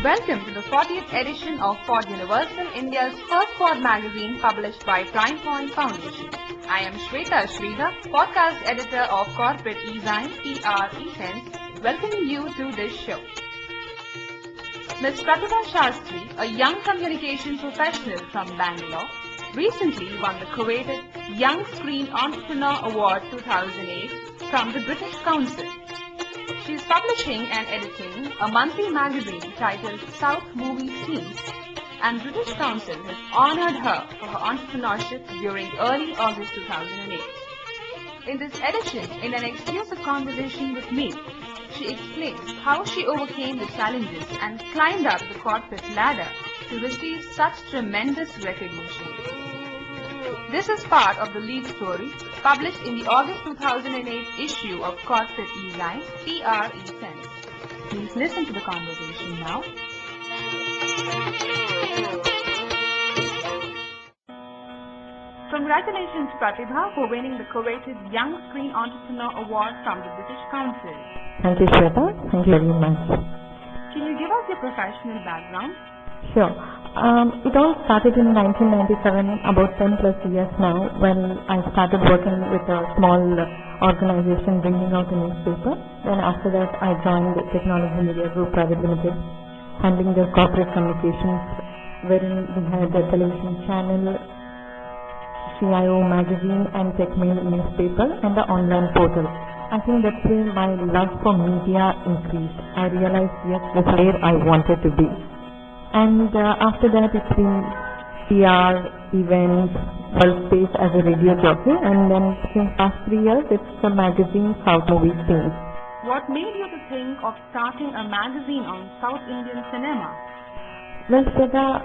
Welcome to the 40th edition of PodUniversal, India's first pod magazine published by Prime Point Foundation. I am Shvetha Sridhar, podcast editor of Corporate Design, PR, Sense, welcoming you to this show. Ms. Prathibha Sastry, a young communication professional from Bangalore, recently won the coveted Young Screen Entrepreneur Award 2008 from the British Council. She is publishing and editing a monthly magazine titled South Movie Scenes, and British Council has honoured her for her entrepreneurship during early August 2008. In this edition, in an exclusive conversation with me, she explains how she overcame the challenges and climbed up the corporate ladder to receive such tremendous recognition. This is part of the lead story published in the August 2008 issue of Corporate Design, PR, Sense. Please listen to the conversation now. Congratulations, Prathibha, for winning the coveted Young Screen Entrepreneur Award from the British Council. Thank you, Shweta. Thank you very much. Can you give us your professional background? Sure. It all started in 1997, about 10 plus years now, when I started working with a small organization bringing out a newspaper. Then after that, I joined the Technology Media Group Private Limited, handling the corporate communications, wherein we had a television channel, CIO magazine and TechMail newspaper, and the online portal. I think that's where my love for media increased. I realized, yes, that's where I wanted to be. And after that, it's been PR, events, world space as a radio jockey, and then since past 3 years, it's the magazine South Movie Scenes. What made you to think of starting a magazine on South Indian cinema? Well, Shweta,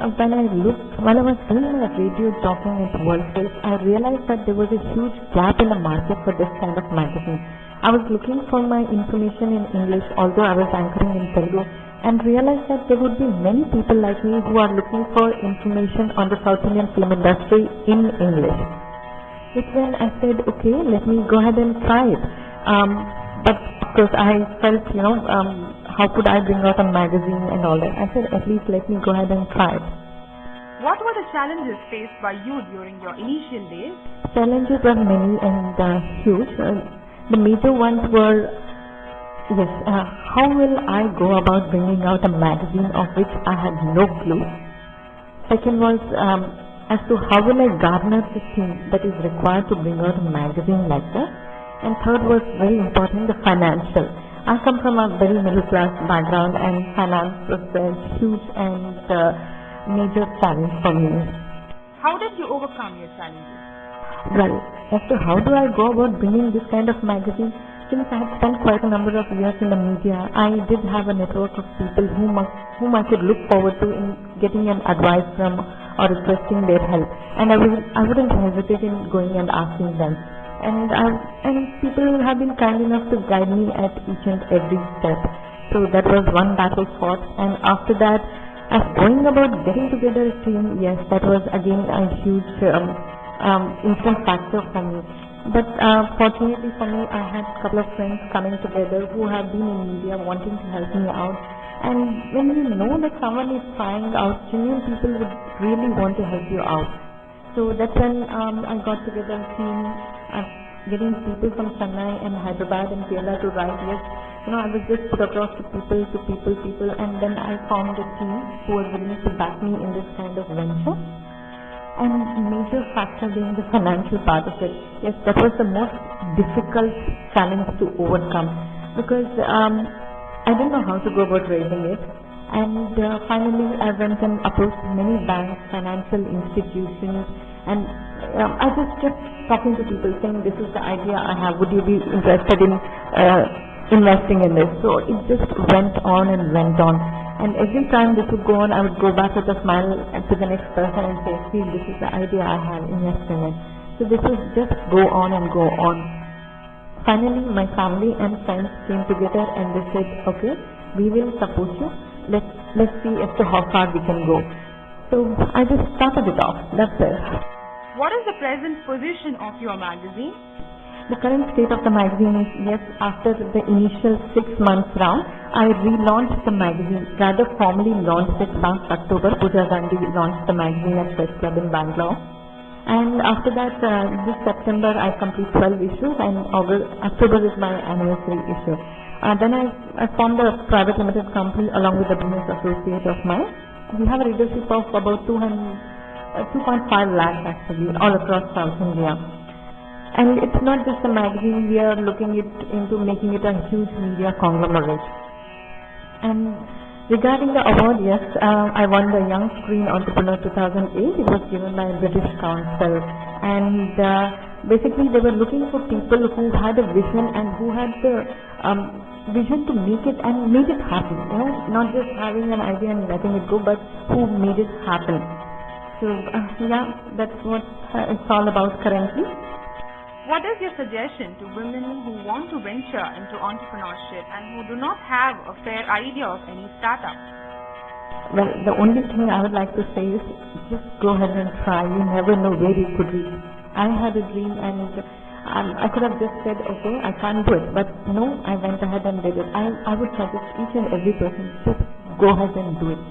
when I was doing my radio jockeying at world space, I realized that there was a huge gap in the market for this kind of magazine. I was looking for my information in English, although I was anchoring in Telugu, and realized that there would be many people like me who are looking for information on the South Indian film industry in English. It's when I said, okay, let me go ahead and try it. But of course I felt, how could I bring out a magazine and all that. I said, at least let me go ahead and try it. What were the challenges faced by you during your initial days? Challenges were many and huge. The major ones were, how will I go about bringing out a magazine of which I had no clue? Second was as to how will I garner the thing that is required to bring out a magazine like that? And third was very important, the financial. I come from a very middle class background, and finance was a huge and major challenge for me. How did you overcome your challenges? Well, as to how do I go about bringing this kind of magazine, since I had spent quite a number of years in the media, I did have a network of people whom I could look forward to in getting an advice from or requesting their help, and I wouldn't hesitate in going and asking them. And people have been kind enough to guide me at each and every step. So that was one battle fought, and after that, as going about getting together a team, yes, that was again a huge instant factor for me. But fortunately for me, I had a couple of friends coming together who have been in media wanting to help me out. And when you know that someone is trying out, genuine people would really want to help you out. So that's when I got together a team, getting people from Chennai and Hyderabad and Kerala to write. Yes, I was just put across to people, and then I found a team who was willing to back me in this kind of venture. And major factor being the financial part of it. Yes, that was the most difficult challenge to overcome, because I didn't know how to go about raising it. And finally, I went and approached many banks, financial institutions, and I just kept talking to people saying, this is the idea I have, would you be interested in investing in this? So it just went on and went on. And every time this would go on, I would go back with a smile to the next person and say, see, this is the idea I have, invest in it. So this was just go on and go on. Finally, my family and friends came together and they said, okay, we will support you. Let's see as to how far we can go. So I just started it off. That's it. What is the present position of your magazine? The current state of the magazine is, yes, after the initial 6 months round, I relaunched the magazine, rather formally launched it last October. Pooja Gandhi launched the magazine at Press Club in Bangalore. And after that, this September I complete 12 issues, and October is my anniversary issue. Then I formed a private limited company along with a business associate of mine. We have a readership of about 2.5 lakhs actually, all across South India. And it's not just a magazine, we are looking into making it a huge media conglomerate. And regarding the award, yes, I won the Young Screen Entrepreneur 2008. It was given by British Council, and basically they were looking for people who had a vision and who had the vision to make it and made it happen. You know, not just having an idea and letting it go, but who made it happen. So yeah, that's what it's all about currently. What is your suggestion to women who want to venture into entrepreneurship and who do not have a fair idea of any startup? Well, the only thing I would like to say is just go ahead and try. You never know where you could reach. I had a dream, and I could have just said, okay, I can't do it. But no, I went ahead and did it. I would suggest each and every person, just go ahead and do it,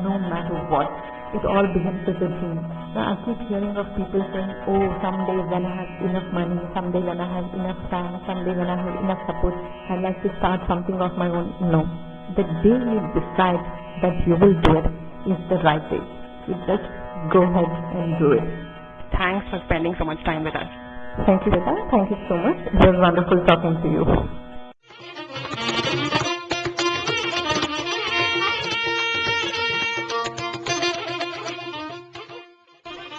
no matter what. It all begins with a dream. Now, I keep hearing of people saying, oh, someday when I have enough money, someday when I have enough time, someday when I have enough support, I'd like to start something of my own. No. The day you decide that you will do it is the right day. You just go ahead and do it. Thanks for spending so much time with us. Thank you, Shvetha. Thank you so much. It was wonderful talking to you.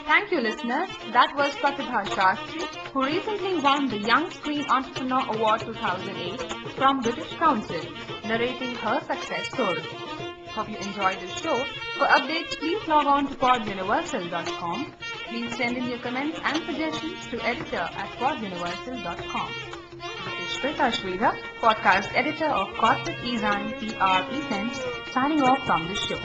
Thank you, listeners. That was Prathibha Sastry, who recently won the Young Screen Entrepreneur Award 2008 from British Council, narrating her success story. Hope you enjoyed this show. For updates, please log on to PodUniversal.com. Please send in your comments and suggestions to editor@PodUniversal.com. This is Shvetha Sridhar, podcast editor of Corporate Design PR Events, signing off from the show.